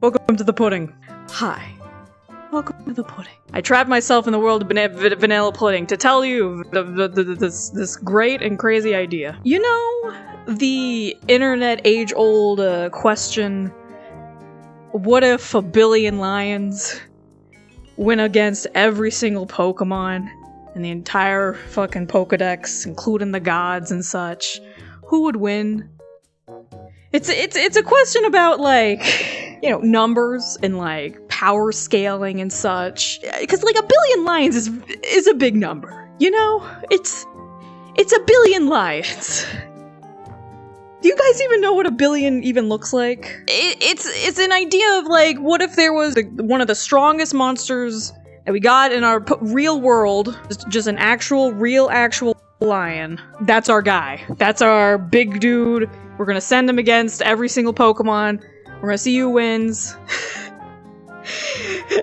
Welcome to the pudding. Hi. Welcome to the pudding. I trapped myself in the world of vanilla pudding to tell you this great and crazy idea. You know the internet age-old question, what if a billion lions went against every single Pokemon in the entire fucking Pokedex, including the gods and such? Who would win? It's a question about, like, you know, numbers and, like, power scaling and such. Because, like, a billion lions is a big number, you know? It's a billion lions. Do you guys even know what a billion even looks like? It's an idea of, like, what if there was one of the strongest monsters that we got in our real world, just an actual lion. That's our guy. That's our big dude. We're gonna send him against every single Pokemon. We're gonna see who wins.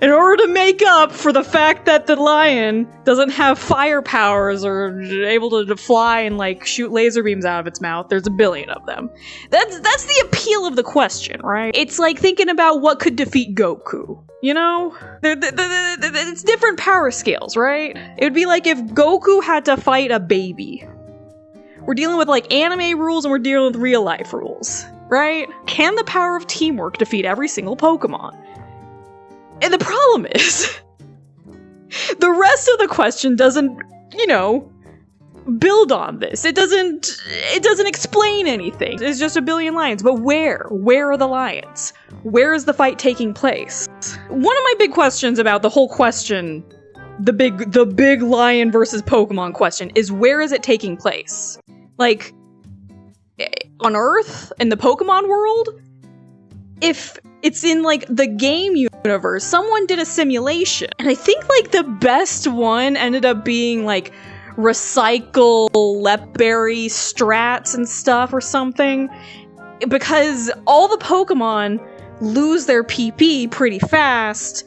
In order to make up for the fact that the lion doesn't have fire powers or able to fly and, like, shoot laser beams out of its mouth, there's a billion of them. That's the appeal of the question, right? It's like thinking about what could defeat Goku, you know? It's different power scales, right? It would be like if Goku had to fight a baby. We're dealing with, like, anime rules and we're dealing with real life rules, right? Can the power of teamwork defeat every single Pokemon? And the problem is, the rest of the question doesn't, you know, build on this. It doesn't explain anything. It's just a billion lions. But where? Where are the lions? Where is the fight taking place? One of my big questions about the whole question, the big lion versus Pokemon question, is where is it taking place? Like, on Earth? In the Pokemon world? If it's in, like, the game universe, someone did a simulation, and I think, like, the best one ended up being, like, recycle Lepberry strats and stuff or something, because all the Pokemon lose their PP pretty fast,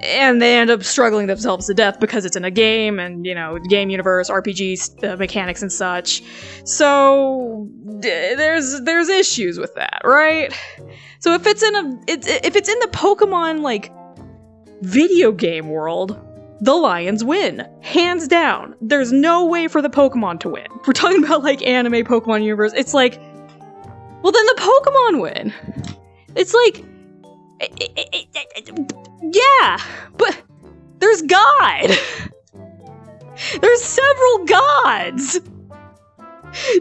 and they end up struggling themselves to death because it's in a game, and, you know, game universe, RPG mechanics and such. So there's issues with that, right? So if it's in the Pokemon, like, video game world, the lions win, hands down. There's no way for the Pokemon to win. We're talking about, like, anime Pokemon universe. It's like, well, then the Pokemon win. It's like, yeah, but there's God. There's several gods.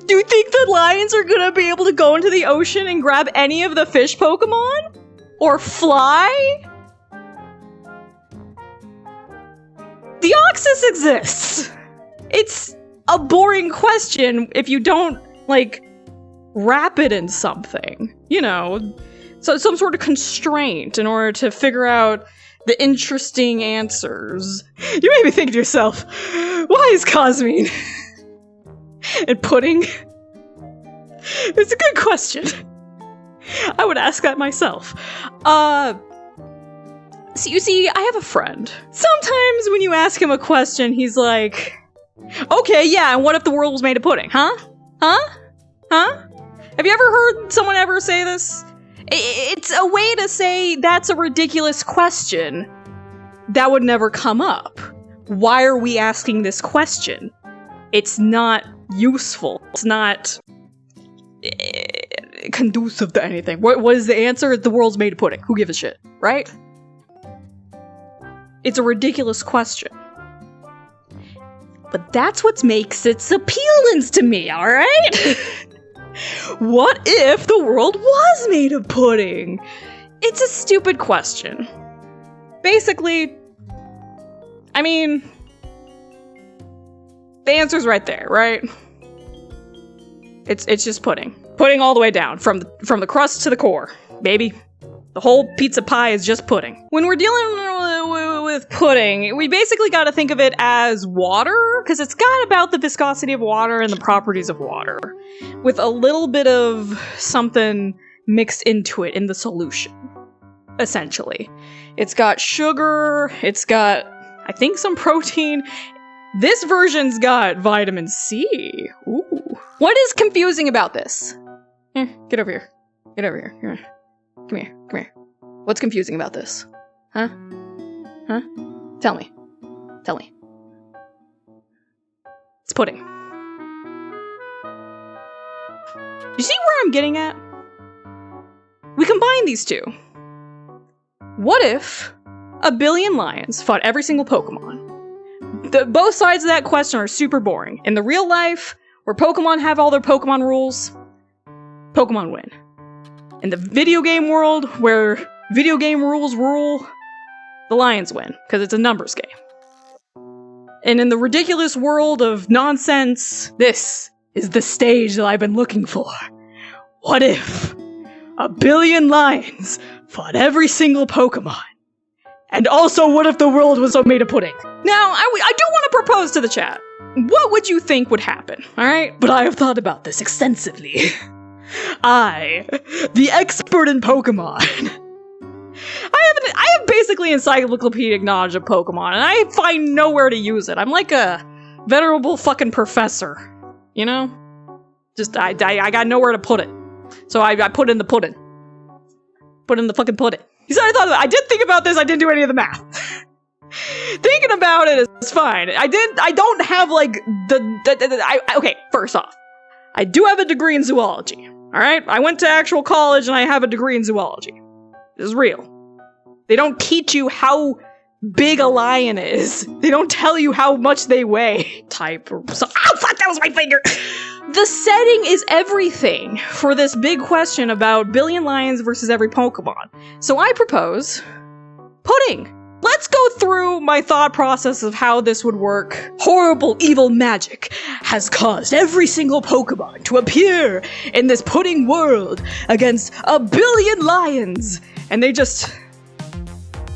Do you think the lions are gonna be able to go into the ocean and grab any of the fish Pokemon? Or fly? Deoxys exists! It's a boring question if you don't, like, wrap it in something. You know, so some sort of constraint in order to figure out the interesting answers. You may be thinking to yourself, why is Cosmine and pudding? It's a good question. I would ask that myself. So you see, I have a friend. Sometimes when you ask him a question, he's like, okay, yeah, and what if the world was made of pudding? Huh? Have you ever heard someone ever say this? It's a way to say that's a ridiculous question that would never come up. Why are we asking this question? It's not useful. It's not conducive to anything. What is the answer? The world's made of pudding. Who gives a shit, right? It's a ridiculous question. But that's what makes it appealing to me, alright? What if the world was made of pudding? It's a stupid question. Basically, I mean, the answer's right there, right? It's just pudding. Pudding all the way down, from the crust to the core, baby. The whole pizza pie is just pudding. When we're dealing with pudding, we basically got to think of it as water, because it's got about the viscosity of water and the properties of water, with a little bit of something mixed into it in the solution, essentially. It's got sugar, it's got, I think, some protein. This version's got vitamin C. Ooh. What is confusing about this? Get over here. Get over here. Come here. Come here. What's confusing about this? Huh? Huh? Tell me. Tell me. It's pudding. You see where I'm getting at? We combine these two. What if a billion lions fought every single Pokemon? Both sides of that question are super boring. In the real life, where Pokemon have all their Pokemon rules, Pokemon win. In the video game world, where video game rules rule, the lions win, because it's a numbers game. And in the ridiculous world of nonsense, this is the stage that I've been looking for. What if a billion lions fought every single Pokemon? And also, what if the world was made of pudding? Now, I do want to propose to the chat. What would you think would happen, alright? But I have thought about this extensively. I, the expert in Pokemon, I have basically encyclopedic knowledge of Pokemon, and I find nowhere to use it. I'm like a venerable fucking professor, you know? Just, I got nowhere to put it. So I put in the pudding. Put in the fucking pudding. You said I did think about this, I didn't do any of the math. Thinking about it is fine. I don't have, like, okay, first off, I do have a degree in zoology, alright? I went to actual college and I have a degree in zoology. This is real. They don't teach you how big a lion is. They don't tell you how much they weigh. Type or something. Oh, fuck, that was my finger! The setting is everything for this big question about billion lions versus every Pokemon. So I propose pudding. Let's go through my thought process of how this would work. Horrible, evil magic has caused every single Pokemon to appear in this pudding world against a billion lions. And they just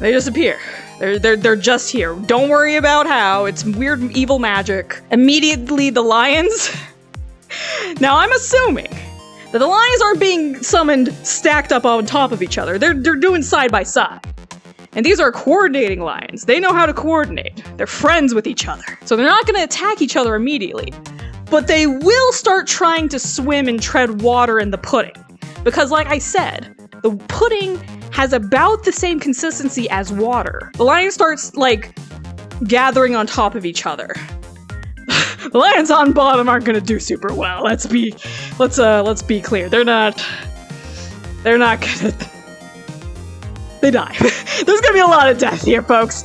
appear. They're just here. Don't worry about how. It's weird, evil magic. Immediately, the lions... Now, I'm assuming that the lions aren't being summoned stacked up on top of each other. They're doing side by side. And these are coordinating lions. They know how to coordinate. They're friends with each other. So they're not going to attack each other immediately. But they will start trying to swim and tread water in the pudding. Because like I said, the pudding has about the same consistency as water. The lion starts, like, gathering on top of each other. The lions on bottom aren't gonna do super well. Let's be clear. They're not gonna... They die. There's gonna be a lot of death here, folks.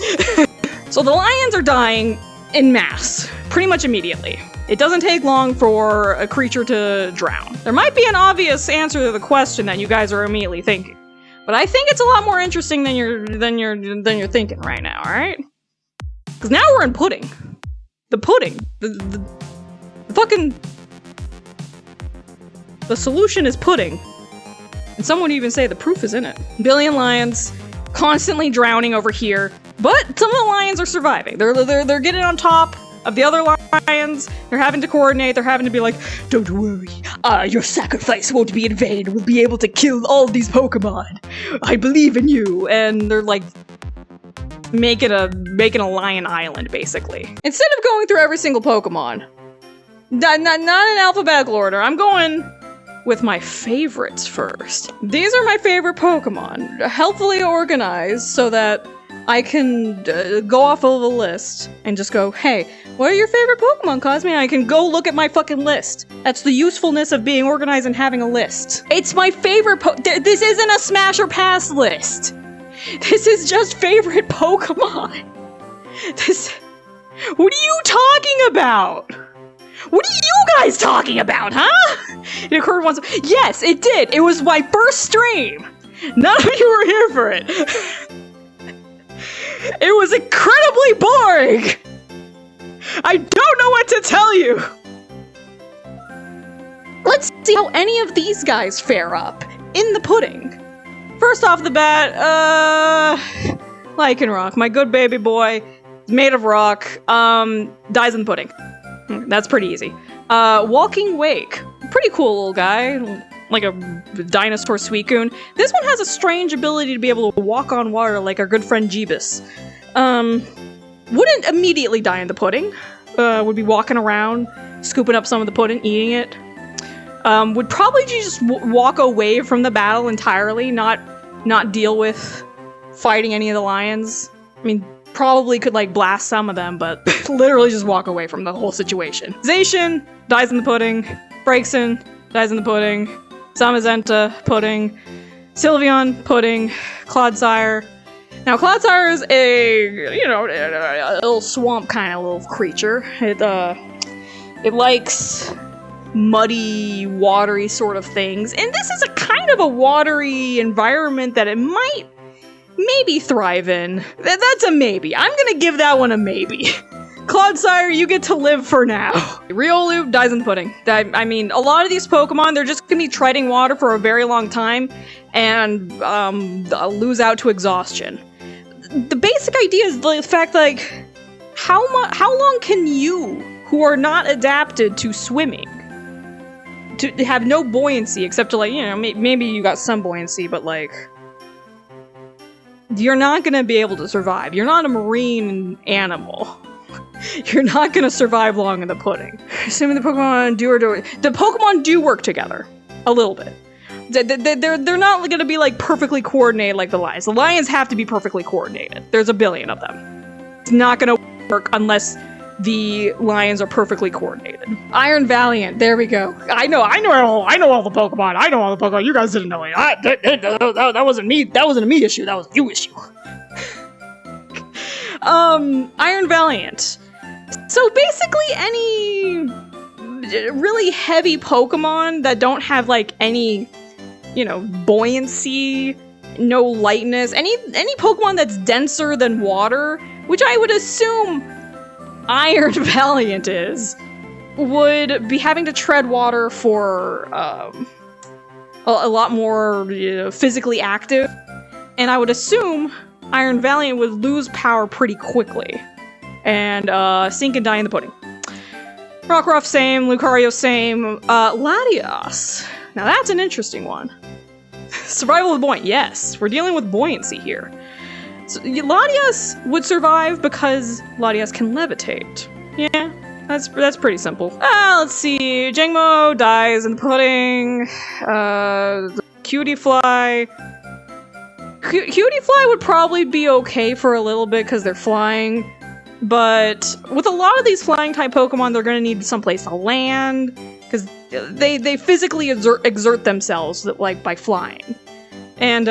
So the lions are dying en masse, pretty much immediately. It doesn't take long for a creature to drown. There might be an obvious answer to the question that you guys are immediately thinking, but I think it's a lot more interesting than you're thinking right now. All right? Because now we're in pudding. The pudding. The fucking... The solution is pudding. And some would even say the proof is in it. Billion lions, constantly drowning over here, but some of the lions are surviving. They're getting on top of the other lions. They're having to coordinate. They're having to be like, don't worry, your sacrifice won't be in vain. We'll be able to kill all these Pokemon. I believe in you. And they're like making a lion island, basically. Instead of going through every single Pokemon, not in alphabetical order, I'm going with my favorites first. These are my favorite Pokemon, helpfully organized so that I can go off of a list and just go, hey, what are your favorite Pokemon, Cosme? And I can go look at my fucking list. That's the usefulness of being organized and having a list. It's my favorite this isn't a smash or pass list. This is just favorite Pokemon. What are you talking about? What are you guys talking about, huh? It occurred once. Yes, it did. It was my first stream. None of you were here for it. It was incredibly boring. I don't know what to tell you. Let's see how any of these guys fare up in the pudding. First off the bat, Lycanroc, my good baby boy, made of rock, dies in the pudding. That's pretty easy. Walking Wake, pretty cool little guy, like a dinosaur Suicune. This one has a strange ability to be able to walk on water like our good friend Jeebus. Wouldn't immediately die in the pudding. Would be walking around, scooping up some of the pudding, eating it. Would probably just walk away from the battle entirely, not not deal with fighting any of the lions. I mean, probably could like blast some of them, but literally just walk away from the whole situation. Zacian dies in the pudding. Braixen dies in the pudding. Zamazenta, pudding. Sylveon, pudding. Clodsire. Now, Clodsire is a, you know, a little swamp kind of little creature. It likes muddy, watery sort of things, and this is a kind of a watery environment that it might maybe thrive in. That's a maybe. I'm gonna give that one a maybe. Clodsire, you get to live for now. Riolu dies in the pudding. I mean, a lot of these Pokemon, they're just gonna be treading water for a very long time and lose out to exhaustion. The basic idea is the fact, like, how long can you, who are not adapted to swimming, to have no buoyancy except to, like, you know, maybe you got some buoyancy, but like, you're not gonna be able to survive. You're not a marine animal. You're not gonna survive long in the pudding. Assuming the Pokemon the Pokemon do work together a little bit. They're not gonna be like perfectly coordinated like the lions. The lions have to be perfectly coordinated. There's a billion of them. It's not gonna work unless the lions are perfectly coordinated. Iron Valiant, there we go. I know all the Pokemon. I know all the Pokemon. You guys didn't know it. That wasn't me. That wasn't a me issue. That was a you issue. Iron Valiant. So basically any really heavy Pokemon that don't have like any, you know, buoyancy, no lightness, any Pokemon that's denser than water, which I would assume Iron Valiant is, would be having to tread water for a lot more, you know, physically active, and I would assume Iron Valiant would lose power pretty quickly and sink and die in the pudding. Rockruff, same. Lucario, same. Latios. Now that's an interesting one. Survival with buoyant. Yes, we're dealing with buoyancy here. So, Latios would survive because Latios can levitate. Yeah, that's pretty simple. Let's see. Jangmo dies in the pudding. Cutie Fly. Cutie Fly would probably be okay for a little bit because they're flying. But with a lot of these flying type Pokemon, they're going to need someplace to land because they physically exert themselves like by flying. And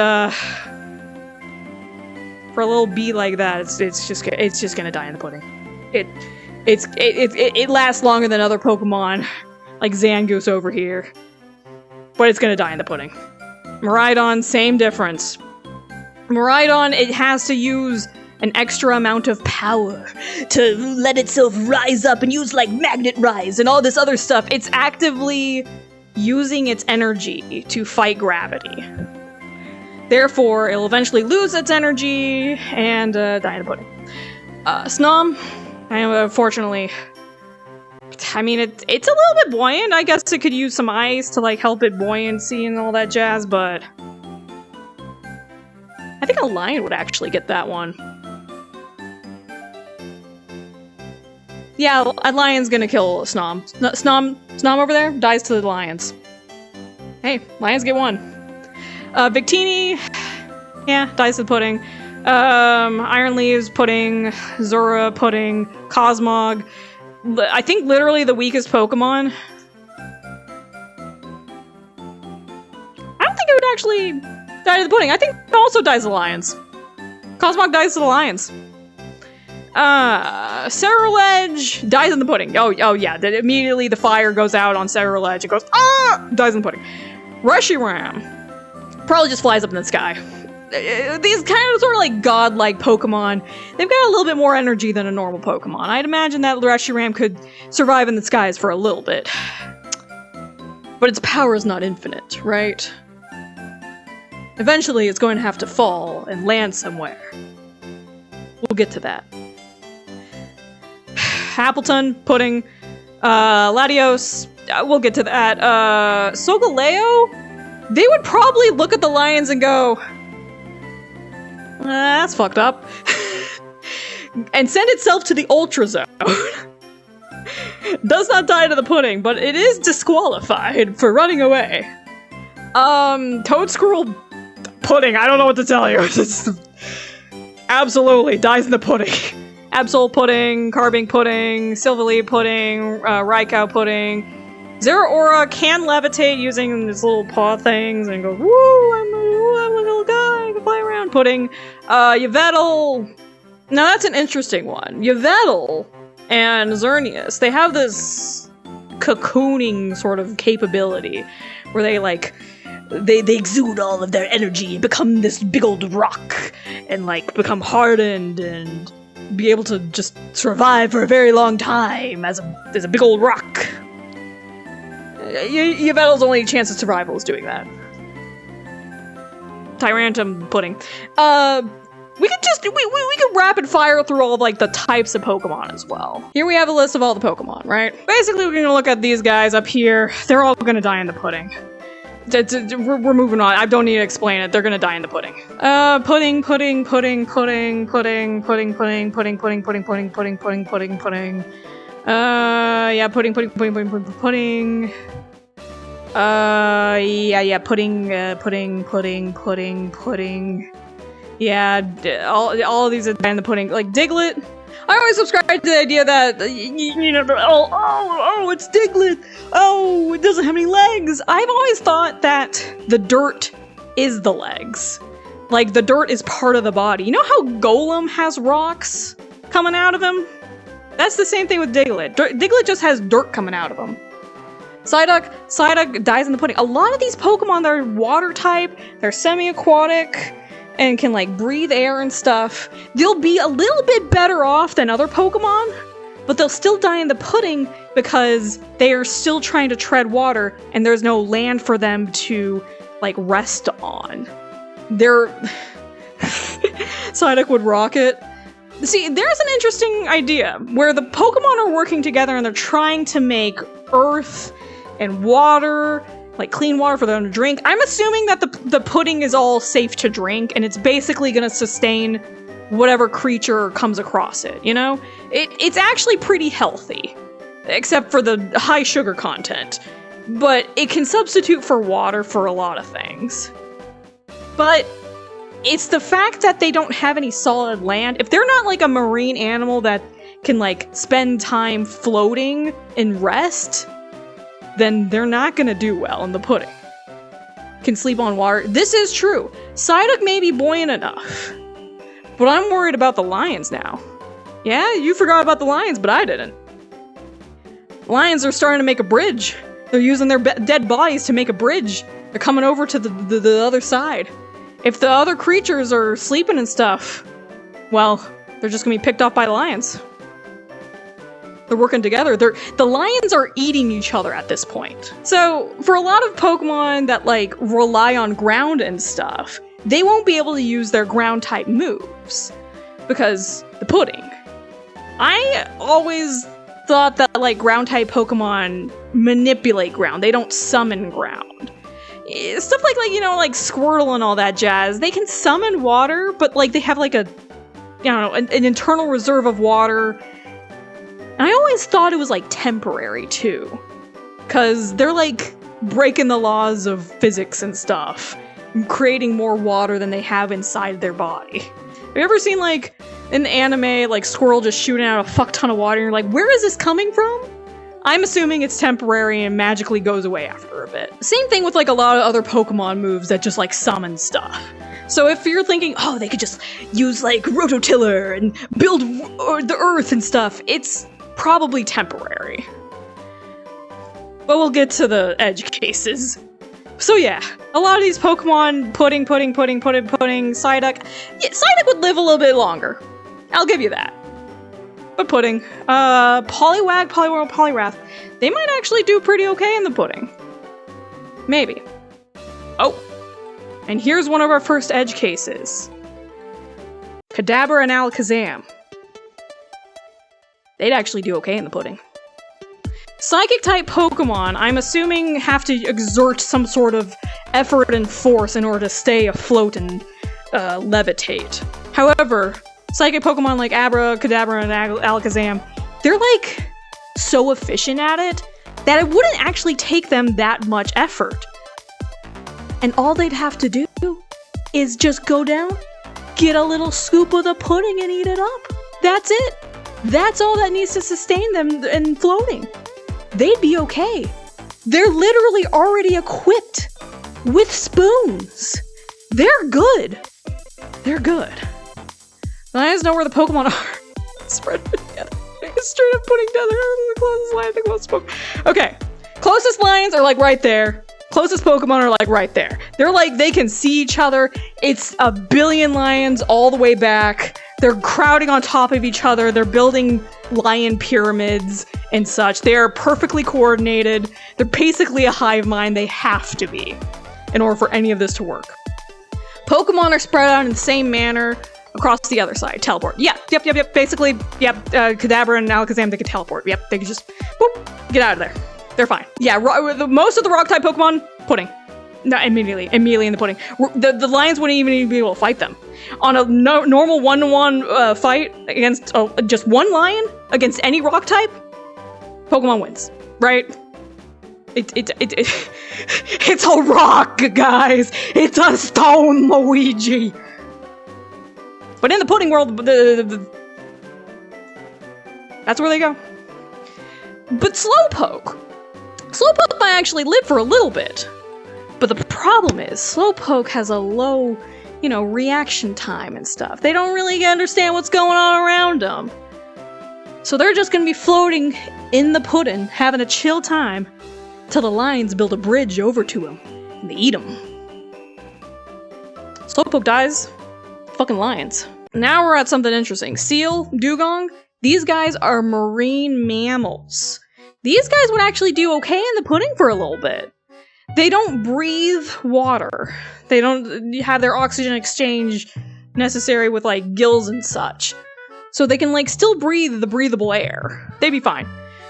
for a little bee like that, it's just gonna die in the pudding. It lasts longer than other Pokemon like Zangoose over here, but it's gonna die in the pudding. Miraidon, same difference. Miraidon, it has to use an extra amount of power to let itself rise up and use like Magnet Rise and all this other stuff. It's actively using its energy to fight gravity. Therefore, it'll eventually lose its energy and die in the pudding. Snom, unfortunately, I mean, it's a little bit buoyant. I guess it could use some ice to like help it buoyancy and all that jazz, but I think a lion would actually get that one. Yeah, a lion's gonna kill Snom. Snom over there dies to the lions. Hey, lions get one. Victini, yeah, dies to the pudding. Iron Leaves, pudding. Zora, pudding. Cosmog. I think literally the weakest Pokemon. I don't think it would actually die to the pudding. I think it also dies to the lions. Cosmog dies to the lions. Cerulege dies in the pudding. Oh yeah, immediately the fire goes out on Cerulege. It goes, dies in the pudding. Reshiram probably just flies up in the sky. These kind of sort of like godlike Pokemon, they've got a little bit more energy than a normal Pokemon. I'd imagine that Reshiram could survive in the skies for a little bit. But its power is not infinite, right? Eventually it's going to have to fall and land somewhere. We'll get to that. Appleton, pudding. Latios, we'll get to that. Solgaleo, they would probably look at the lions and go, that's fucked up. And send itself to the Ultra Zone. Does not die to the pudding, but it is disqualified for running away. Toadscruel Pudding, I don't know what to tell you. It's absolutely dies in the pudding. Absol pudding, Carbink pudding, Silverleaf pudding, Raikou pudding. Zeraora can levitate using his little paw things and go, woo, I'm a little guy, I can fly around. Pudding. Yveltal. Now that's an interesting one. Yveltal and Xerneas, they have this cocooning sort of capability where they like, they exude all of their energy, become this big old rock, and like become hardened and be able to just survive for a very long time as a big old rock. Yveltal's only chance of survival is doing that. Tyrantum pudding. We could rapid fire through all of like the types of Pokemon as well. Here we have a list of all the Pokemon, right? Basically, we're gonna look at these guys up here. They're all gonna die in the pudding. We're moving on. I don't need to explain it. They're gonna die in the pudding. Pudding. Yeah, pudding. Yeah, all of these are in the pudding. Like Diglett. I always subscribe to the idea that, it's Diglett. Oh, it doesn't have any legs. I've always thought that the dirt is the legs. Like, the dirt is part of the body. You know how Golem has rocks coming out of him? That's the same thing with Diglett. Diglett just has dirt coming out of him. Psyduck dies in the pudding. A lot of these Pokemon, they're water type, they're semi-aquatic, and can like breathe air and stuff. They'll be a little bit better off than other Pokemon, but they'll still die in the pudding because they are still trying to tread water and there's no land for them to like rest on. Psyduck would rock it. See, there's an interesting idea where the Pokemon are working together and they're trying to make earth and water, like clean water for them to drink. I'm assuming that the pudding is all safe to drink and it's basically gonna sustain whatever creature comes across it, you know? It's actually pretty healthy, except for the high sugar content. But it can substitute for water for a lot of things. But it's the fact that they don't have any solid land. If they're not like a marine animal that can like spend time floating and rest, then they're not gonna do well in the pudding. Can sleep on water. This is true. Psyduck may be buoyant enough, but I'm worried about the lions now. Yeah, you forgot about the lions, but I didn't. Lions are starting to make a bridge. They're using their dead bodies to make a bridge. They're coming over to the other side. If the other creatures are sleeping and stuff, well, they're just gonna be picked off by lions. They're working together. The lions are eating each other at this point. So, for a lot of Pokemon that, like, rely on ground and stuff, they won't be able to use their ground-type moves. Because the pudding. I always thought that, like, ground-type Pokemon manipulate ground. They don't summon ground. Stuff like, you know, like Squirtle and all that jazz. They can summon water, but, like, they have, like, a, you know, an internal reserve of water. And I always thought it was, like, temporary, too. Because they're, like, breaking the laws of physics and stuff. And creating more water than they have inside their body. Have you ever seen, like, an anime, like, Squirrel just shooting out a fuck ton of water and you're like, where is this coming from? I'm assuming it's temporary and magically goes away after a bit. Same thing with, like, a lot of other Pokemon moves that just, like, summon stuff. So if you're thinking, oh, they could just use, like, Rototiller and build the earth and stuff, it's probably temporary. But we'll get to the edge cases. So yeah, a lot of these Pokemon, pudding, Psyduck. Yeah, Psyduck would live a little bit longer. I'll give you that. But pudding. Poliwag, Poliwhirl, Poliwrath. They might actually do pretty okay in the pudding. Maybe. Oh. And here's one of our first edge cases. Kadabra and Alakazam. They'd actually do okay in the pudding. Psychic-type Pokemon, I'm assuming, have to exert some sort of effort and force in order to stay afloat and levitate. However, Psychic Pokemon like Abra, Kadabra, and Alakazam, they're like so efficient at it that it wouldn't actually take them that much effort. And all they'd have to do is just go down, get a little scoop of the pudding and eat it up. That's it. That's all that needs to sustain them in floating. They'd be okay. They're literally already equipped with spoons. They're good. They're good. The lions know where the Pokemon are. Spread it together. Straight up putting together the closest lion, the closest Pokemon. Okay. Closest lions are like right there. Closest Pokemon are like right there. They're like, they can see each other. It's a billion lions all the way back. They're crowding on top of each other. They're building lion pyramids and such. They are perfectly coordinated. They're basically a hive mind. They have to be in order for any of this to work. Pokemon are spread out in the same manner across the other side. Teleport. Yep. Basically, yep. Kadabra and Alakazam, they can teleport. Yep, they can just, boop, get out of there. They're fine. Yeah, most of the rock-type Pokemon, pudding. No, immediately in the pudding. The lions wouldn't even be able to fight them. On a normal one-to-one fight against just one lion, against any rock-type, Pokemon wins, right? It's a rock, guys! It's a stone, Luigi! But in the pudding world, that's where they go. But Slowpoke might actually live for a little bit. But the problem is, Slowpoke has a low, reaction time and stuff. They don't really understand what's going on around them. So they're just gonna be floating in the pudding, having a chill time, till the lions build a bridge over to him, and they eat him. Slowpoke dies. Fucking lions. Now we're at something interesting. Seal, Dugong, these guys are marine mammals. These guys would actually do okay in the pudding for a little bit. They don't breathe water. They don't have their oxygen exchange necessary with, gills and such. So they can, still breathe the breathable air. They'd be fine.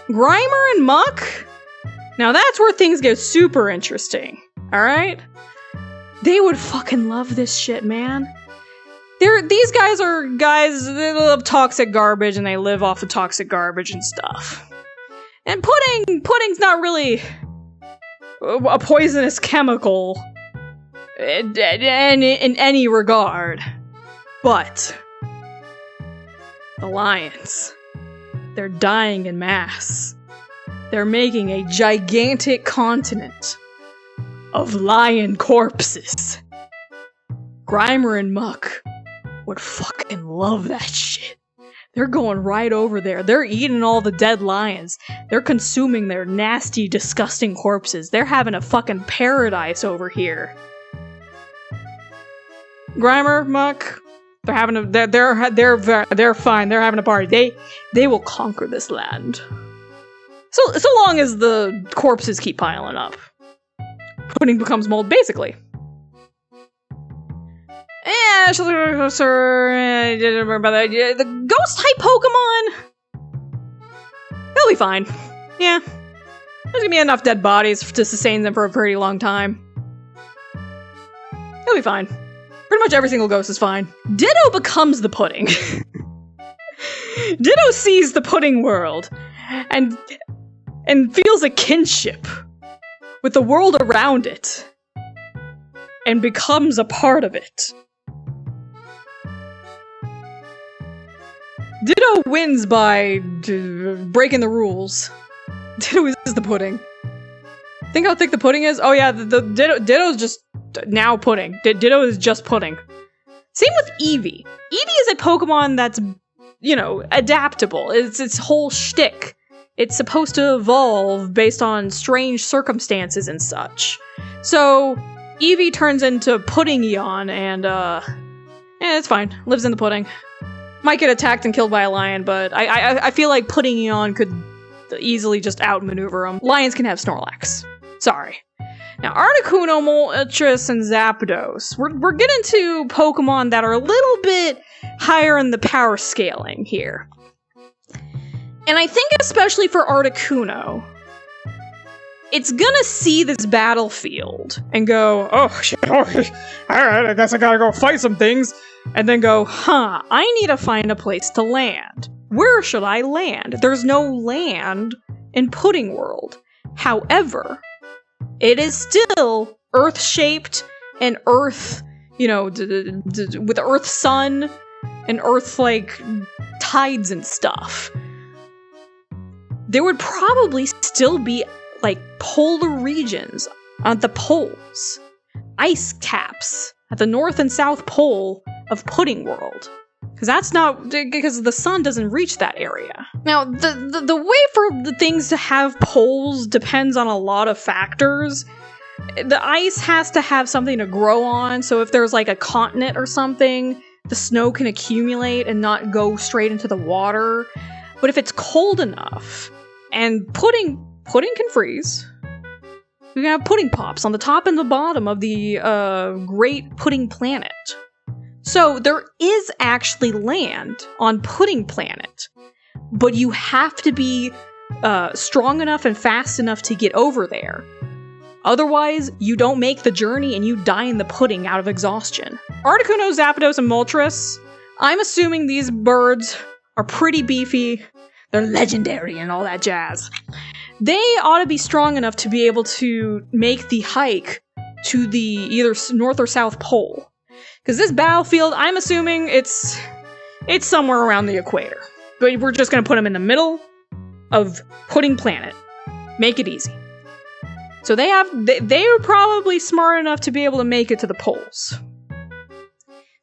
Grimer and Muck? Now that's where things get super interesting. Alright? They would fucking love this shit, man. These guys are guys that love toxic garbage and they live off of toxic garbage and stuff. And pudding's not really a poisonous chemical in any regard. But the lions, they're dying en masse. They're making a gigantic continent of lion corpses. Grimer and Muck would fucking love that shit. They're going right over there. They're eating all the dead lions. They're consuming their nasty, disgusting corpses. They're having a fucking paradise over here. Grimer, Muck, they're having a they're fine. They're having a party. They will conquer this land. So long as the corpses keep piling up. Pudding becomes mold, basically. Yeah, sir, didn't remember about that. Yeah, the ghost-type Pokemon, they'll be fine. Yeah, there's gonna be enough dead bodies to sustain them for a pretty long time. They'll be fine. Pretty much every single ghost is fine. Ditto becomes the pudding. Ditto sees the pudding world, and feels a kinship with the world around it, and becomes a part of it. Ditto wins by breaking the rules. Ditto is the pudding. Think how thick the pudding is? Oh yeah, the Ditto's just now pudding. Ditto is just pudding. Same with Eevee. Eevee is a Pokemon that's, adaptable. It's its whole shtick. It's supposed to evolve based on strange circumstances and such. So, Eevee turns into Pudding Eon, and, it's fine. Lives in the pudding. Might get attacked and killed by a lion, but I feel like Pudding Eon could easily just outmaneuver him. Lions can have Snorlax. Sorry. Now, Articuno, Moltres, and Zapdos. We're getting to Pokemon that are a little bit higher in the power scaling here. And I think especially for Articuno, it's gonna see this battlefield and go, oh shit, alright, I guess I gotta go fight some things. And then go, I need to find a place to land. Where should I land? There's no land in Pudding World. However, it is still Earth-shaped and Earth, you know, with Earth sun and Earth, like, tides and stuff, there would probably still be, like, polar regions at the poles. Ice caps at the North and South Pole of Pudding World. Because the sun doesn't reach that area. Now, the way for the things to have poles depends on a lot of factors. The ice has to have something to grow on, so if there's like a continent or something, the snow can accumulate and not go straight into the water. But if it's cold enough, and pudding can freeze, you can have pudding pops on the top and the bottom of the Great Pudding Planet. So there is actually land on Pudding Planet, but you have to be strong enough and fast enough to get over there. Otherwise, you don't make the journey and you die in the pudding out of exhaustion. Articuno, Zapdos, and Moltres, I'm assuming these birds are pretty beefy, they're legendary and all that jazz. They ought to be strong enough to be able to make the hike to the either North or South Pole. Because this battlefield, I'm assuming it's somewhere around the equator. But we're just going to put them in the middle of Pudding Planet. Make it easy. So they were probably smart enough to be able to make it to the poles.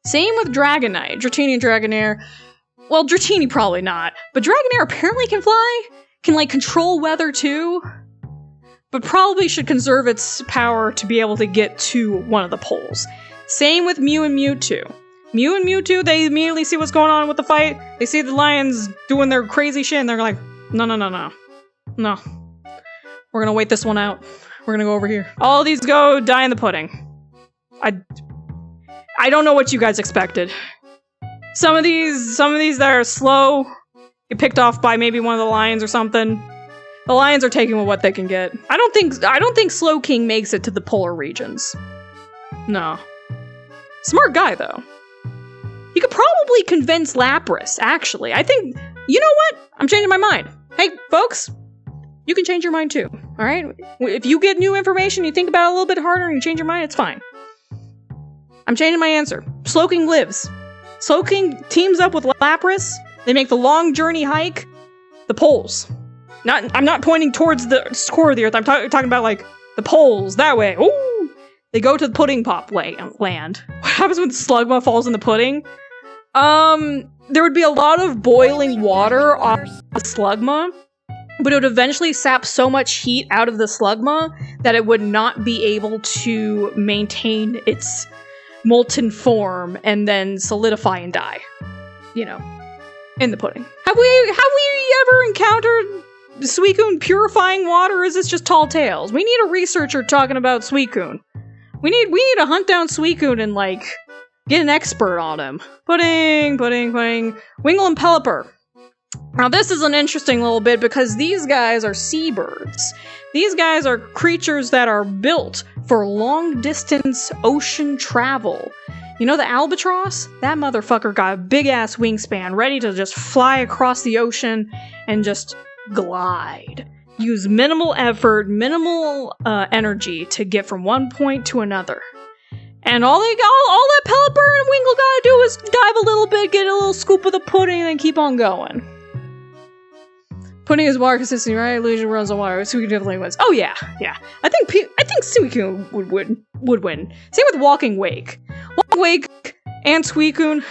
Same with Dragonite, Dratini and Dragonair. Well, Dratini probably not, but Dragonair apparently can fly, can like control weather too, but probably should conserve its power to be able to get to one of the poles. Same with Mew and Mewtwo. Mew and Mewtwo, they immediately see what's going on with the fight, they see the lions doing their crazy shit, and they're like, no. We're gonna wait this one out. We're gonna go over here. All these go die in the pudding. I don't know what you guys expected. Some of these that are slow get picked off by maybe one of the lions or something. The lions are taking what they can get. I don't think Slowking makes it to the polar regions. No. Smart guy though. You could probably convince Lapras, actually. I think, you know what? I'm changing my mind. Hey, folks, you can change your mind too, alright? If you get new information, you think about it a little bit harder and you change your mind, it's fine. I'm changing my answer. Slowking lives. Slowking teams up with Lapras, they make the long journey hike, the poles. I'm not pointing towards the core of the earth, I'm talking about like the poles, that way. Ooh! They go to the pudding pop land. What happens when Slugma falls in the pudding? There would be a lot of boiling water on the Slugma, but it would eventually sap so much heat out of the Slugma that it would not be able to maintain its molten form and then solidify and die. You know, in the pudding. Have we ever encountered Suicune purifying water, or is this just tall tales? We need a researcher talking about Suicune. We need to hunt down Suicune and, like, get an expert on him. Pudding. Wingull and Pelipper. Now this is an interesting little bit because these guys are seabirds. These guys are creatures that are built for long-distance ocean travel. You know the albatross? That motherfucker got a big-ass wingspan, ready to just fly across the ocean and just glide. Use minimal effort, minimal energy to get from one point to another. And all that Pelipper and Wingull gotta do is dive a little bit, get a little scoop of the pudding, and then keep on going. Pudding is water consistency, right? Illusion runs on water. Suicune definitely wins. Oh yeah. I think Suicune would win. Same with Walking Wake. Walking Wake and Suicune,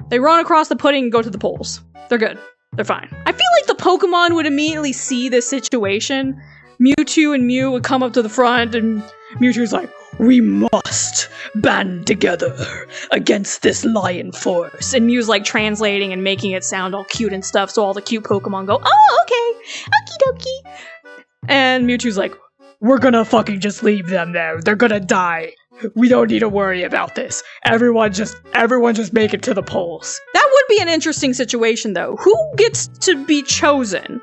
they run across the pudding and go to the poles. They're good. They're fine. I feel like the Pokemon would immediately see this situation. Mewtwo and Mew would come up to the front, and Mewtwo's like, "We must band together against this lion force." And Mew's like translating and making it sound all cute and stuff, so all the cute Pokemon go, "Oh, okay, okie dokie." And Mewtwo's like, "We're gonna fucking just leave them there. They're gonna die. We don't need to worry about this. Everyone just make it to the poles." That would be an interesting situation, though. Who gets to be chosen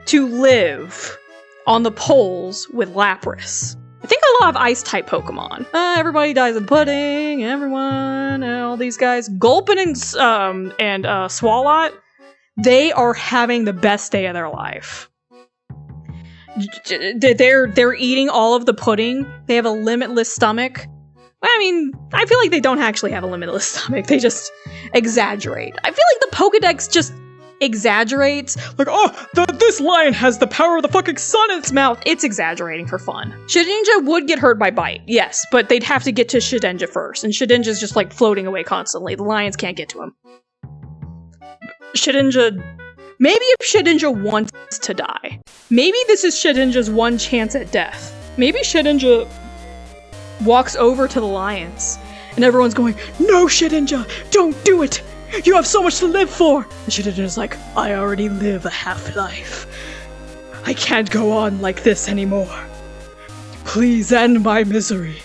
to live on the poles with Lapras? I think a lot of ice-type Pokemon. Everybody dies in pudding, everyone, all these guys. Gulpin and Swalot, they are having the best day of their life. They're eating all of the pudding. They have a limitless stomach. I mean, I feel like they don't actually have a limitless stomach. They just exaggerate. I feel like the Pokedex just exaggerates. Like, oh, this lion has the power of the fucking sun in its mouth. It's exaggerating for fun. Shedinja would get hurt by bite, yes, but they'd have to get to Shedinja first, and Shedinja's just like floating away constantly. The lions can't get to him. Shedinja... Maybe if Shedinja wants to die. Maybe this is Shedinja's one chance at death. Maybe Shedinja walks over to the lions, and everyone's going, "No, Shedinja, don't do it! You have so much to live for!" And Shedinja's like, "I already live a half-life. I can't go on like this anymore. Please end my misery."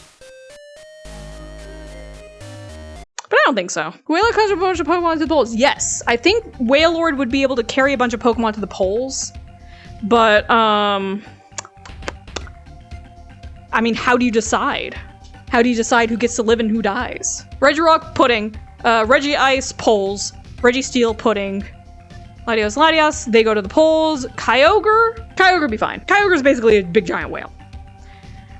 But I don't think so. Wailord carries a bunch of Pokemon to the poles. Yes, I think Wailord would be able to carry a bunch of Pokemon to the poles, but, I mean, how do you decide? How do you decide who gets to live and who dies? Regirock, Pudding. Regice, Poles. Registeel, Pudding. Latios, they go to the poles. Kyogre be fine. Kyogre's basically a big giant whale.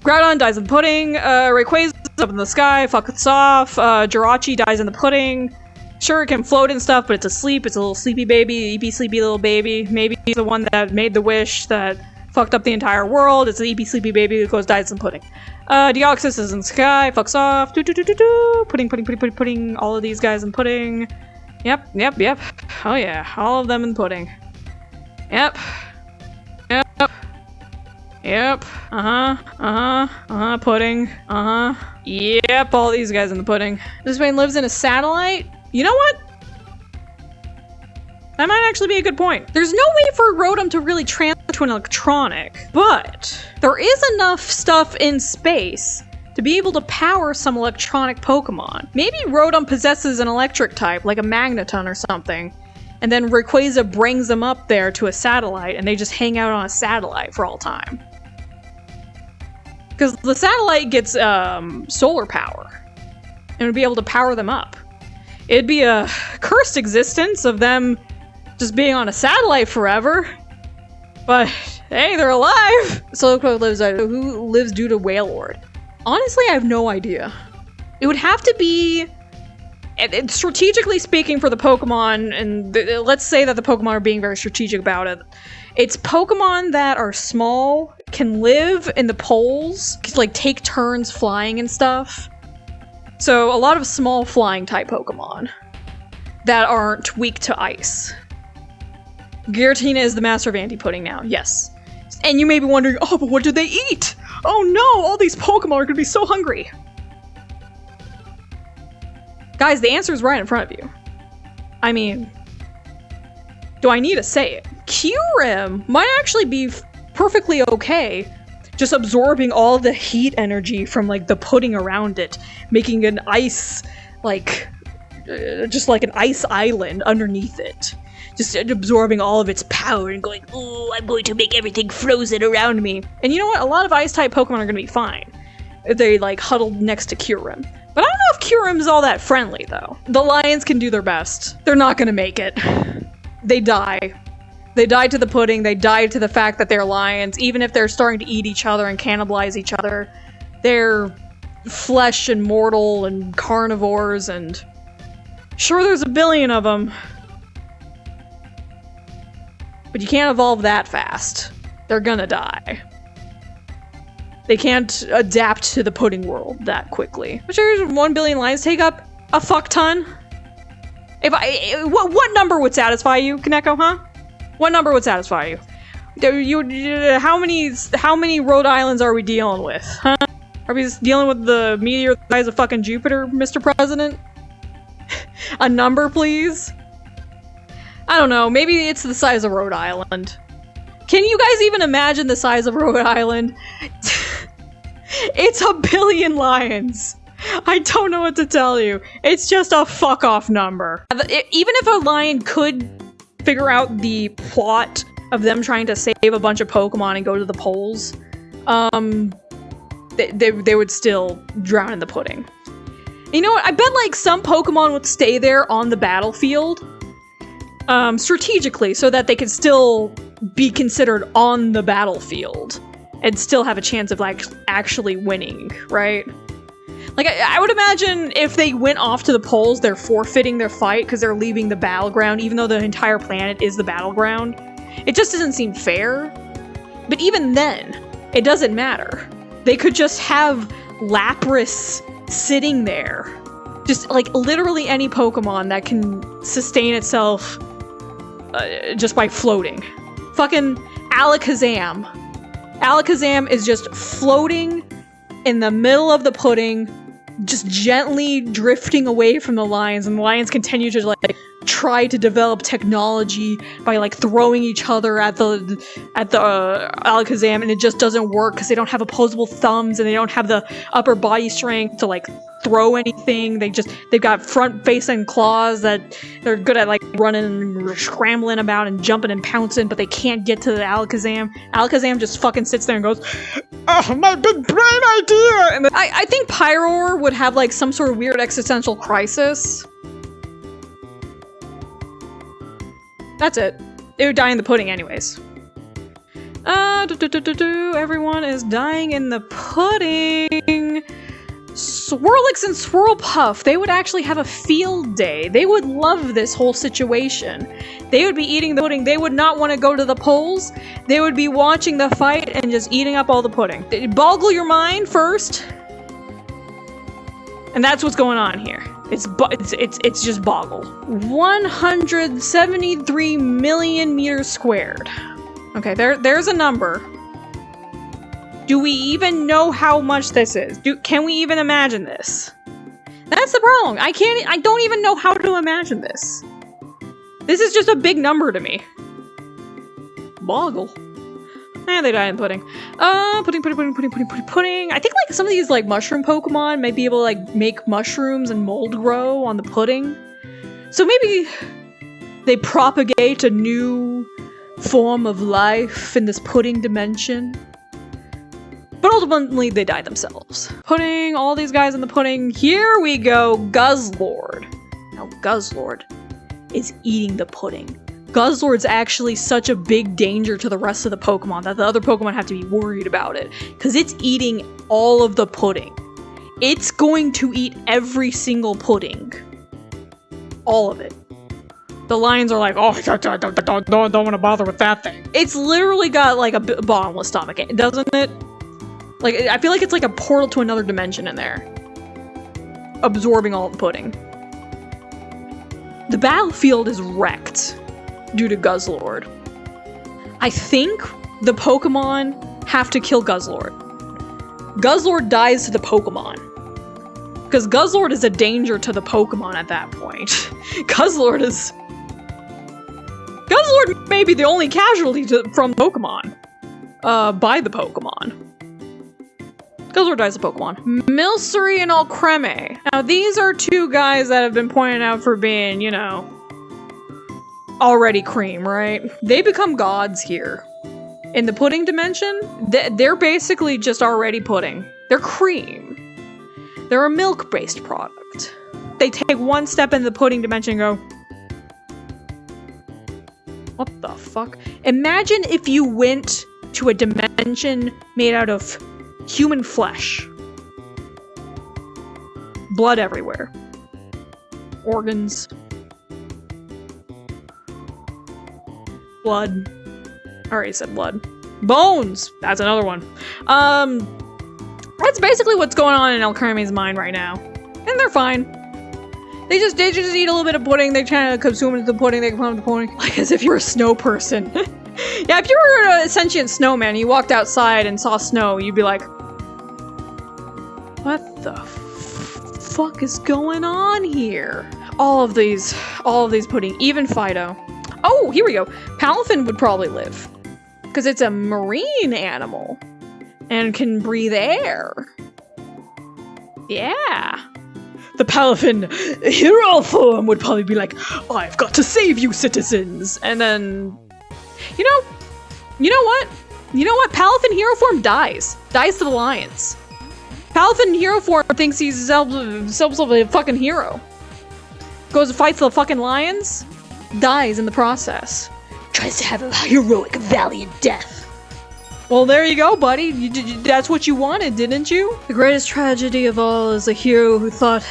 Groudon dies in the pudding. Rayquaza's up in the sky, fucks off. Jirachi dies in the pudding. Sure, it can float and stuff, but it's asleep. It's a little sleepy baby, eepy sleepy little baby. Maybe he's the one that made the wish that fucked up the entire world. It's an eepy sleepy baby who goes dies in pudding. Deoxys is in the sky, fucks off. Pudding. All of these guys in pudding. Yep. Oh yeah, all of them in pudding. Yep. Pudding. Yep, all these guys in the pudding. This man lives in a satellite? You know what? That might actually be a good point. There's no way for Rotom to really transfer to an electronic, but there is enough stuff in space to be able to power some electronic Pokemon. Maybe Rotom possesses an electric type, like a Magneton or something, and then Rayquaza brings them up there to a satellite, and they just hang out on a satellite for all time. Because the satellite gets solar power, and would be able to power them up. It'd be a cursed existence of them just being on a satellite forever, but hey, they're alive! Slowpoke lives, who lives due to Wailord? Honestly, I have no idea. It would have to be, strategically speaking for the Pokemon, and let's say that the Pokemon are being very strategic about it. It's Pokemon that are small, can live in the poles, like take turns flying and stuff. So a lot of small flying type Pokemon that aren't weak to ice. Giratina is the master of anti-pudding now, yes. And you may be wondering, oh, but what do they eat? Oh no, all these Pokemon are gonna be so hungry. Guys, the answer is right in front of you. I mean, do I need to say it? Kyurem might actually be perfectly okay just absorbing all the heat energy from like the pudding around it, making an ice, like, just like an ice island underneath it. Just absorbing all of its power and going, "Oh, I'm going to make everything frozen around me." And you know what? A lot of ice-type Pokemon are going to be fine if they, like, huddle next to Kyurem. But I don't know if Kyurem is all that friendly, though. The lions can do their best. They're not going to make it. They die. They die to the pudding. They die to the fact that they're lions. Even if they're starting to eat each other and cannibalize each other, they're flesh and mortal and carnivores, and sure, there's a billion of them. But you can't evolve that fast. They're gonna die. They can't adapt to the pudding world that quickly. Which is 1 billion lions take up a fuck ton. What number would satisfy you, Kaneko, huh? What number would satisfy you? How many Rhode Islands are we dealing with, huh? Are we just dealing with the meteor the size of fucking Jupiter, Mr. President? A number, please? I don't know, maybe it's the size of Rhode Island. Can you guys even imagine the size of Rhode Island? It's 1 billion lions. I don't know what to tell you. It's just a fuck off number. Even if a lion could figure out the plot of them trying to save a bunch of Pokemon and go to the poles, they would still drown in the pudding. You know what? I bet like some Pokemon would stay there on the battlefield, strategically, so that they could still be considered on the battlefield and still have a chance of like actually winning, right? Like, I would imagine if they went off to the poles, they're forfeiting their fight because they're leaving the battleground, even though the entire planet is the battleground. It just doesn't seem fair. But even then, it doesn't matter. They could just have Lapras sitting there. Just, like, literally any Pokemon that can sustain itself just by floating. Fucking Alakazam. Alakazam is just floating in the middle of the pudding, just gently drifting away from the lions, and the lions continue to, like, try to develop technology by, like, throwing each other at the Alakazam, and it just doesn't work because they don't have opposable thumbs and they don't have the upper body strength to, like, throw anything. They've got front-facing claws that they're good at, like, running and scrambling about and jumping and pouncing, but they can't get to the Alakazam. Alakazam just fucking sits there and goes, "Oh, my big brain idea!" And I think Pyroar would have, like, some sort of weird existential crisis. That's it. It would die in the pudding anyways. Everyone is dying in the pudding. Swirlix and Swirlpuff, they would actually have a field day. They would love this whole situation. They would be eating the pudding. They would not want to go to the polls. They would be watching the fight and just eating up all the pudding. Boggle your mind first. And that's what's going on here. It's just boggle. 173 million meters squared. Okay, there's a number. Do we even know how much this is? Can we even imagine this? That's the problem. I don't even know how to imagine this. This is just a big number to me. Boggle. They die in pudding. Pudding. I think, like, some of these, like, mushroom Pokemon might be able to, like, make mushrooms and mold grow on the pudding. So maybe they propagate a new form of life in this pudding dimension. But ultimately, they die themselves. Pudding, all these guys in the pudding. Here we go, Guzzlord. Now, Guzzlord is eating the pudding. Guzzlord's actually such a big danger to the rest of the Pokemon that the other Pokemon have to be worried about it. Because it's eating all of the pudding. It's going to eat every single pudding. All of it. The lions are like, oh, don't want to bother with that thing. It's literally got, like, a bottomless stomach, doesn't it? Like, I feel like it's like a portal to another dimension in there. Absorbing all the pudding. The battlefield is wrecked due to Guzzlord. I think the Pokemon have to kill Guzzlord. Guzzlord dies to the Pokemon. Because Guzzlord is a danger to the Pokemon at that point. Guzzlord may be the only casualty from Pokemon. By the Pokemon. Guzzlord dies to Pokemon. Milcery and Alcremie. Now, these are two guys that have been pointed out for being, you know, already cream, right? They become gods here. In the pudding dimension, they're basically just already pudding. They're cream. They're a milk-based product. They take one step in the pudding dimension and go, what the fuck? Imagine if you went to a dimension made out of human flesh. Blood everywhere. Organs. Blood. I already said blood. Bones! That's another one. That's basically what's going on in Alcremie's mind right now. And they're fine. They just eat a little bit of pudding, they try to consume the pudding, they consume the pudding. Like as if you're a snow person. Yeah, if you were a sentient snowman, you walked outside and saw snow, you'd be like, what the fuck is going on here? All of these pudding, even Fido. Oh, here we go. Palafin would probably live. Because it's a marine animal. And can breathe air. Yeah. The Palafin hero form would probably be like, I've got to save you, citizens. And then, you know what? Palafin hero form dies. Dies to the lions. Palafin hero form thinks he's himself a fucking hero. Goes and fights the fucking lions. Dies in the process. Tries to have a heroic, valiant death. Well, there you go, buddy. That's what you wanted, didn't you? The greatest tragedy of all is a hero who thought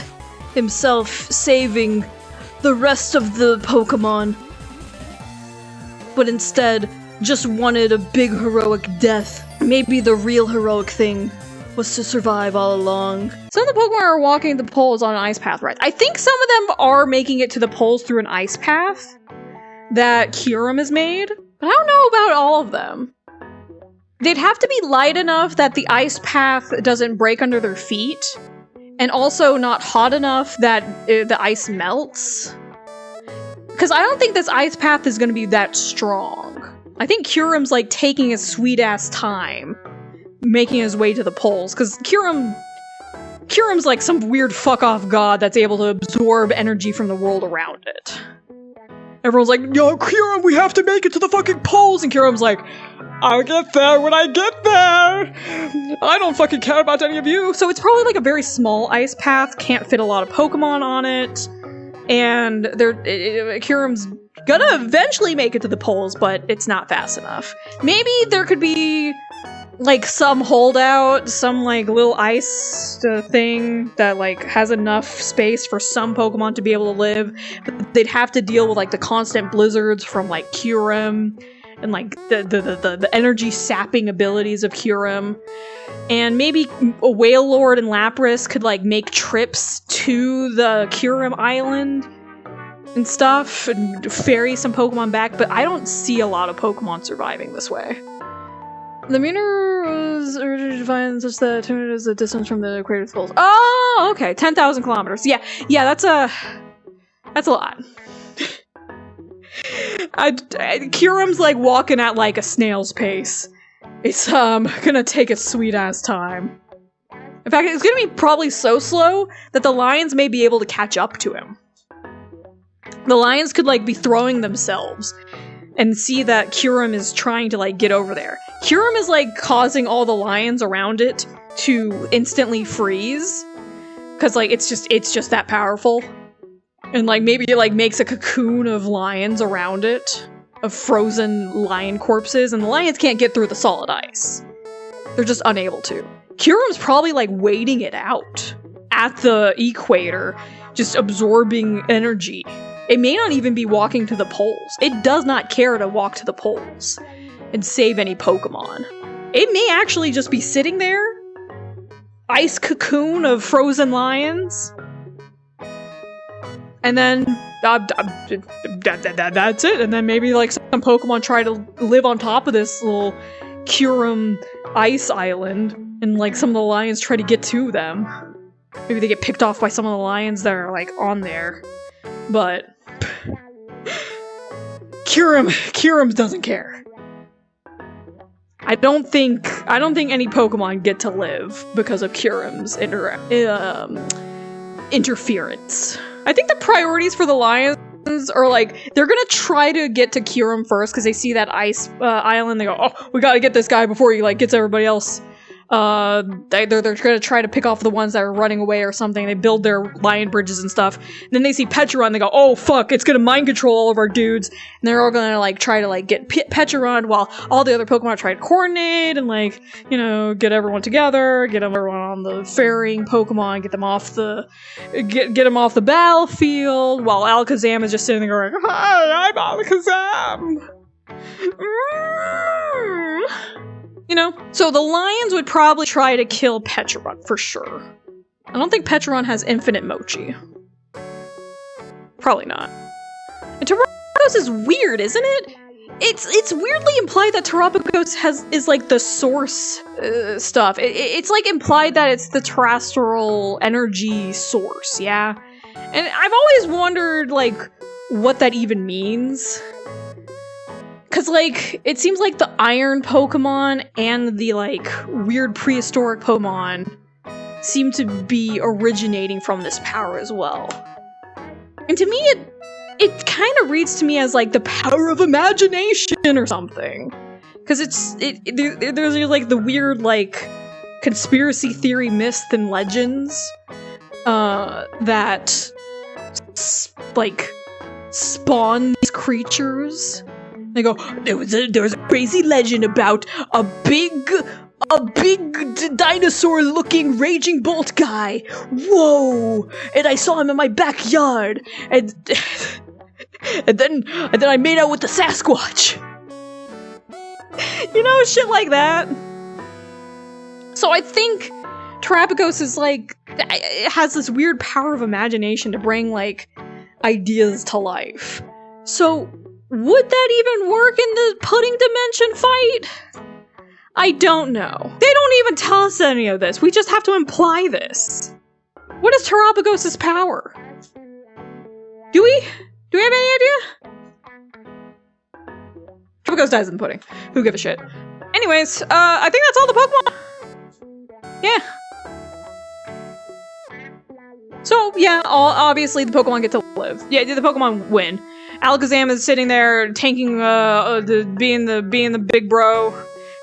himself saving the rest of the Pokémon, but instead just wanted a big heroic death. Maybe the real heroic thing was to survive all along. Some of the Pokemon are walking the poles on an ice path, right? I think some of them are making it to the poles through an ice path that Kyurem has made, but I don't know about all of them. They'd have to be light enough that the ice path doesn't break under their feet, and also not hot enough that the ice melts. Because I don't think this ice path is going to be that strong. I think Kyurem's like taking his sweet-ass time making his way to the poles, because Kyurem's like some weird fuck-off god that's able to absorb energy from the world around it. Everyone's like, yo, Kyurem, we have to make it to the fucking poles! And Kyurem's like, I'll get there when I get there! I don't fucking care about any of you! So it's probably like a very small ice path, can't fit a lot of Pokemon on it, and Kyurem's gonna eventually make it to the poles, but it's not fast enough. Maybe there could be like some holdout, some like little ice thing that like has enough space for some Pokemon to be able to live, but they'd have to deal with like the constant blizzards from like Kyurem, and like the energy sapping abilities of Kyurem. And maybe a Wailord and Lapras could like make trips to the Kyurem Island and stuff and ferry some Pokemon back, but I don't see a lot of Pokemon surviving this way. The meter was originally defined such that 2 minutes is the distance from the equator to the poles. Oh, okay, 10,000 kilometers. Yeah, that's a lot. Kyurem's like walking at like a snail's pace. It's gonna take a sweet ass time. In fact, it's gonna be probably so slow that the lions may be able to catch up to him. The lions could like be throwing themselves and see that Kyurem is trying to like get over there. Kyurem is like causing all the lions around it to instantly freeze, cause like it's just that powerful. And like maybe it like makes a cocoon of lions around it, of frozen lion corpses, and the lions can't get through the solid ice. They're just unable to. Kyurem's probably like waiting it out at the equator, just absorbing energy. It may not even be walking to the poles. It does not care to walk to the poles and save any Pokemon. It may actually just be sitting there, ice cocoon of frozen lions, and then that's it. And then maybe like some Pokemon try to live on top of this little Kyurem ice island, and like some of the lions try to get to them. Maybe they get picked off by some of the lions that are like on there. But Kyurem doesn't care. I don't think any Pokemon get to live because of Kyurem's interference. I think the priorities for the lions are like, they're gonna try to get to Kyurem first because they see that ice island. They go, oh, we gotta get this guy before he like gets everybody else. They're gonna try to pick off the ones that are running away or something. They build their lion bridges and stuff. And then they see Pecharon, they go, oh fuck, it's gonna mind control all of our dudes. And they're all gonna like try to like get Pecharon while all the other Pokemon try to coordinate and like, you know, get everyone together, get everyone on the ferrying Pokemon, get them off the battlefield, while Alakazam is just sitting there going, hi, I'm Alakazam! You know? So the lions would probably try to kill Pecharon, for sure. I don't think Pecharon has infinite mochi. Probably not. And Terapagos is weird, isn't it? It's weirdly implied that Terapagos is like the source stuff. It's like implied that it's the terrestrial energy source, yeah? And I've always wondered, like, what that even means. Cause, like, it seems like the iron Pokemon and the, like, weird prehistoric Pokemon seem to be originating from this power as well. And to me, it kind of reads to me as, like, the power of imagination or something. Cause there's, like, the weird, like, conspiracy theory myths and legends, that, like, spawn these creatures. They go, there was a crazy legend about a big dinosaur-looking raging bolt guy. Whoa! And I saw him in my backyard. And then I made out with the Sasquatch. You know, shit like that. So I think Terapagos is like, it has this weird power of imagination to bring like ideas to life. So would that even work in the pudding dimension fight? I don't know. They don't even tell us any of this. We just have to imply this. What is Terapagos' power? Do we have any idea? Terapagos dies in the pudding. Who gives a shit? Anyways, I think that's all the Pokemon. Yeah. So, yeah, obviously the Pokemon get to live. Yeah, the Pokemon win. Alakazam is sitting there tanking, being the big bro.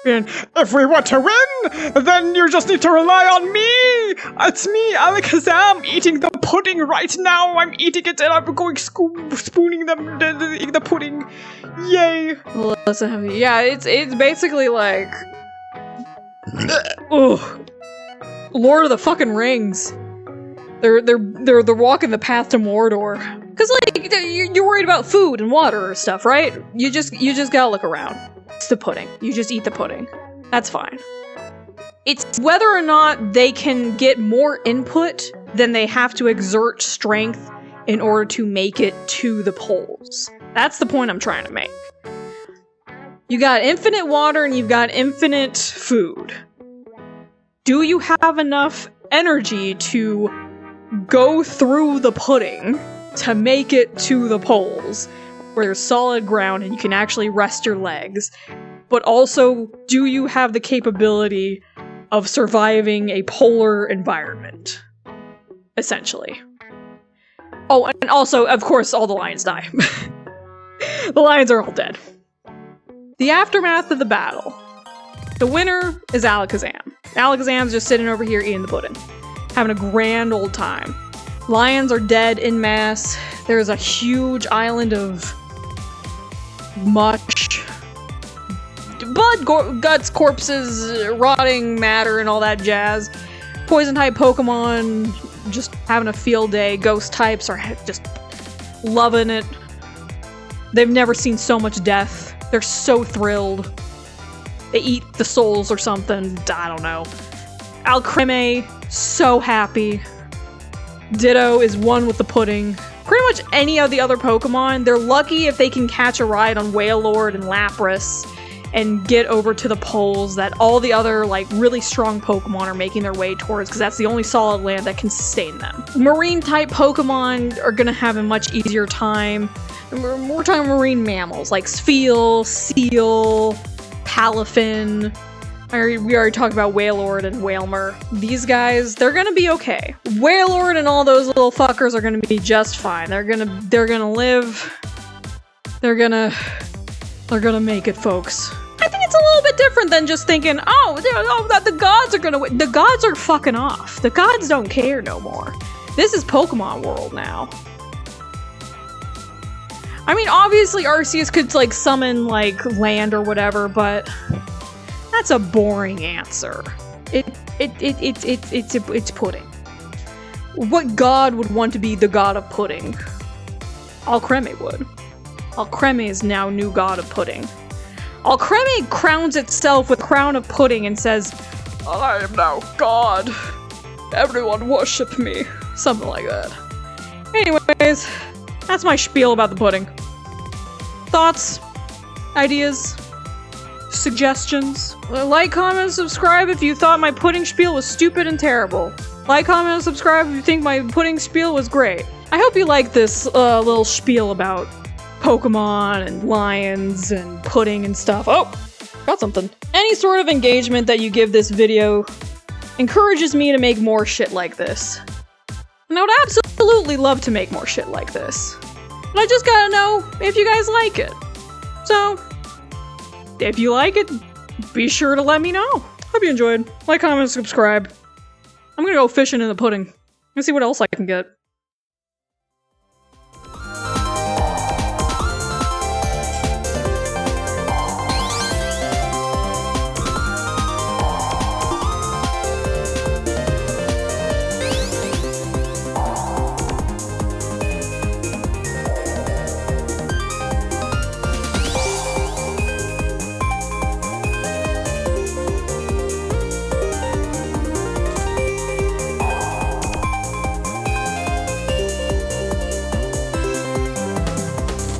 And if we want to win, then you just need to rely on me! It's me, Alakazam, eating the pudding right now! I'm eating it and I'm going spooning the pudding. Yay! Listen, yeah, it's basically like... Ugh. Lord of the fucking Rings. They're walking the path to Mordor. Cause like, you're worried about food and water or stuff, right? You just gotta look around. It's the pudding. You just eat the pudding. That's fine. It's whether or not they can get more input than they have to exert strength in order to make it to the poles. That's the point I'm trying to make. You got infinite water and you've got infinite food. Do you have enough energy to go through the pudding to make it to the poles, where there's solid ground and you can actually rest your legs, but also, do you have the capability of surviving a polar environment? Essentially. Oh, and also, of course, all the lions die. The lions are all dead. The aftermath of the battle. The winner is Alakazam. Alakazam's just sitting over here eating the pudding, having a grand old time. Lions are dead en masse. There's a huge island of mush, blood, guts, corpses, rotting matter, and all that jazz. Poison-type Pokemon just having a field day. Ghost types are just loving it. They've never seen so much death. They're so thrilled. They eat the souls or something. I don't know. Alcremie, so happy. Ditto is one with the pudding. Pretty much any of the other Pokemon, they're lucky if they can catch a ride on Wailord and Lapras and get over to the poles that all the other, like, really strong Pokemon are making their way towards, because that's the only solid land that can sustain them. Marine-type Pokemon are gonna have a much easier time. We're talking marine mammals, like Spheal, Seal, Palafin. We already talked about Wailord and Wailmer. These guys, they're gonna be okay. Wailord and all those little fuckers are gonna be just fine. They're gonna live. They're gonna make it, folks. I think it's a little bit different than just thinking, the gods are gonna win. The gods are fucking off. The gods don't care no more. This is Pokemon World now. I mean, obviously Arceus could, like, summon, like, land or whatever, but that's a boring answer. It's pudding. What god would want to be the god of pudding? Alcremie would. Alcremie is now new god of pudding. Alcremie crowns itself with crown of pudding and says, I am now god. Everyone worship me. Something like that. Anyways, that's my spiel about the pudding. Thoughts? Ideas? Suggestions? Like, comment, subscribe if you thought my pudding spiel was stupid and terrible. Like, comment, and subscribe if you think my pudding spiel was great. I hope you like this little spiel about Pokemon and lions and pudding and stuff. Oh, got something. Any sort of engagement that you give this video encourages me to make more shit like this. And I would absolutely love to make more shit like this. But I just gotta know if you guys like it. So, if you like it, be sure to let me know. Hope you enjoyed. Like, comment, subscribe. I'm gonna go fishing in the pudding. Let's see what else I can get.